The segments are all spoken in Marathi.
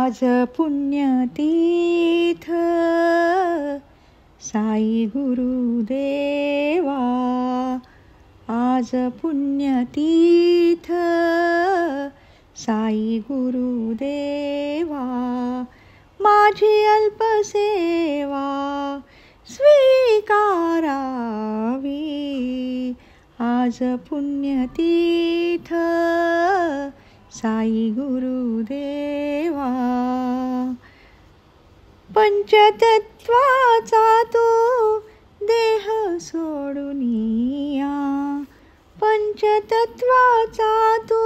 आज पुण्यतीर्थ साई गुरुदेवा, आज पुण्यतीर्थ साई गुरुदेवा, माझी अल्पसेवा स्वीकारावी। आज पुण्यतीर्थ साई गुरुदेवा, पंचतत्वाचा तो देह सोडूनिया, पंचतत्वाचा तो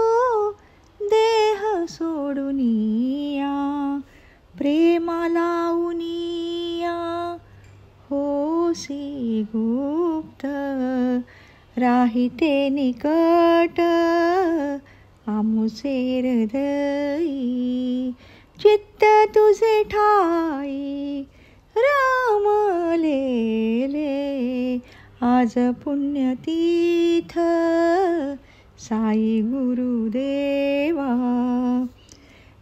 देह सोडूनिया, प्रेमा लावूनिया होसी गुप्त, राहिते निकट आमुचे हृदयी, चित्त तुझे ठाई रमलेले। आज पुण्यतीर्थ साई गुरुदेवा,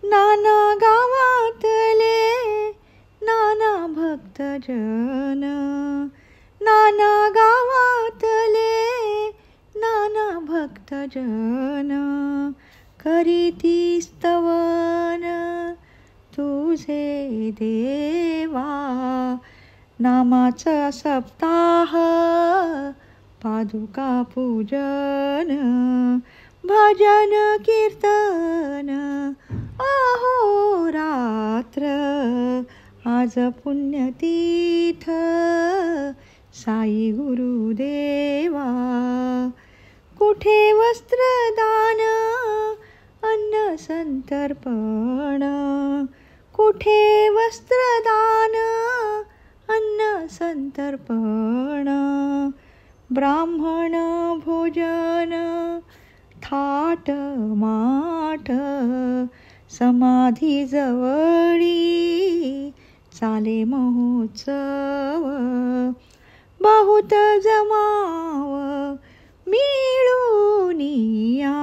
नाना गावातले नाना भक्तजन, नाना गावातले नाना भक्तजन, करीती स्तवन तुझे देवा। नामाचा सप्ताह पादुका पूजन, भजन कीर्तन अहोरात्र। आज पुण्यतीर्थ साई गुरुदेवा, कुठे वस्त्रदान अन्न संतर्पण, कुठे वस्त्रदान अन्न संतर्पण, ब्राह्मण भोजन थाट माठ, समाधी जवळी चाले महोत्सव, बहुत जमाव मिळूनिया।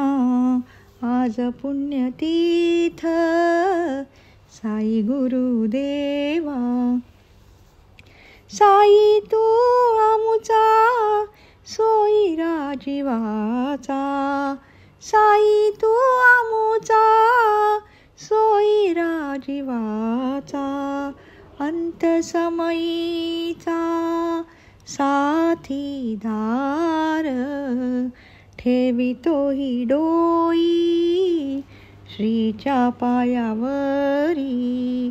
आज पुण्यतीर्थ साई गुरुदेवा, साई तू आमुचा सोयरा जीवाचा, साई तू आमुचा सोयरा जीवाचा, अंत समयीचा साथीदार, ठेवितो ही डोई श्रीच्या पायावरी,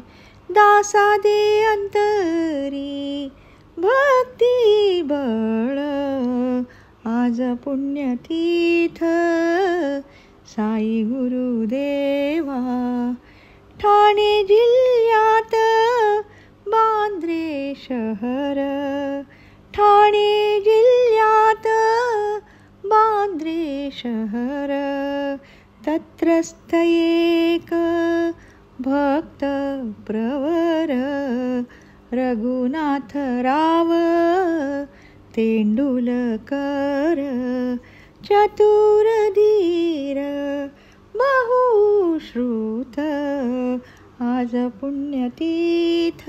दासा दे अंतरी भक्ती बळ। आज पुण्यतीर्थ साई गुरुदेवा, ठाणे जिल्ह्यात बांद्रे शहर, ठाणे जिल्ह्यात बांद्रे शहर, तत्रस्थ एक भक्त प्रवर, रघुनाथराव तेंडुलकर, चतुर धीर बहुश्रुत। आज पुण्यतीर्थ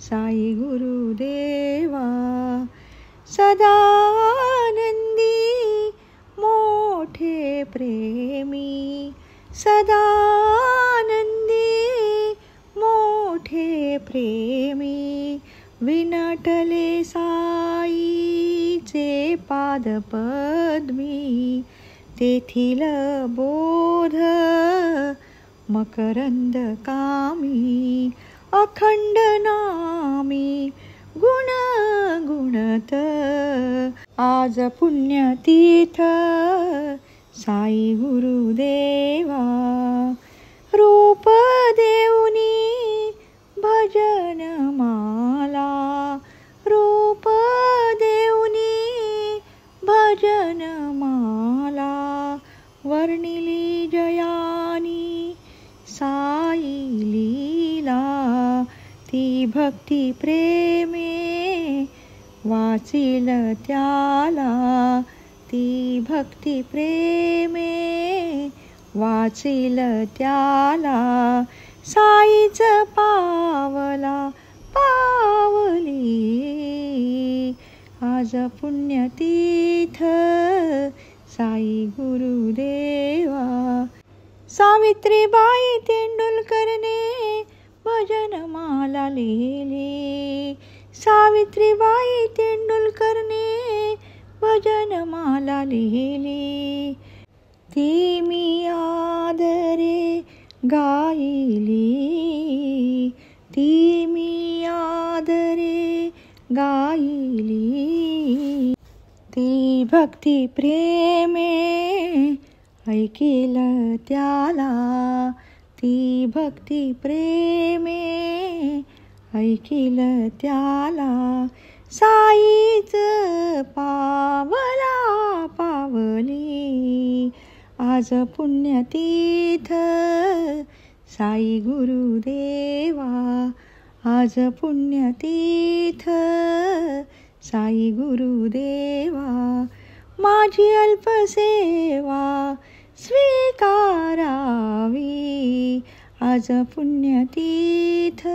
साई गुरुदेवा, सदानंदी मोठे प्रेमी, सदानंदी मोठे प्रेमी, विनटले साईचे पादपद्मी, तेथील बोध मकरंद कामी, अखंड नामी गुण गुणत। आज पुण्यतीर्थ साई गुरुदेवा, रूप देऊनी भजन माला, रूप देऊनी भजन माला, वर्णिली जयानी साई लीला, ती भक्ती प्रेमे वाचिल त्याला, ती भक्ती प्रेमे वाचिल त्याला, हीच पावला पावली आज पुण्यतीर्थ साई गुरुदेवा. सावित्रीबाई तेंडुलकरने भजनमाला लिहिली. सावित्रीबाई तेंडुलकरने भजनमाला लिहिली. ती मी आदरे गायली. ती मी आदरे गायली. ती भक्ती प्रेमे ऐकिल त्याला. ती भक्ती प्रेमे ऐकिल त्याला. साईच पावला पावली आज पुण्यतीर्थ साई गुरुदेवा. आज पुण्यतीर्थ साई गुरुदेवा. माझी अल्पसेवा स्वीकारावी आज पुण्यतीर्थ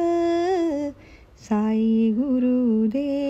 साई गुरुदेवा.